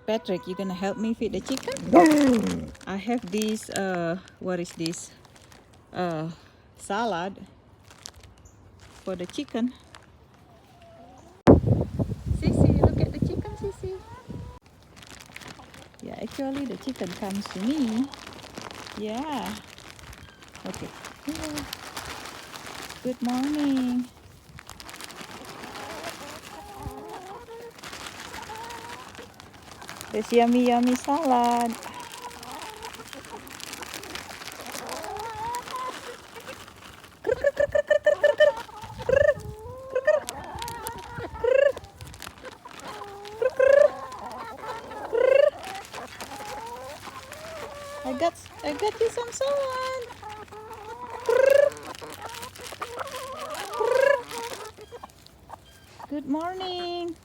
Patrick, you gonna help me feed the chicken? I have this, what is this? Salad for the chicken. Sissy, look at the chicken, Sissy. Yeah, actually the chicken comes to me. Yeah. Okay. Hello. Good morning. This yummy, yummy salad. I got you some salad. Good morning.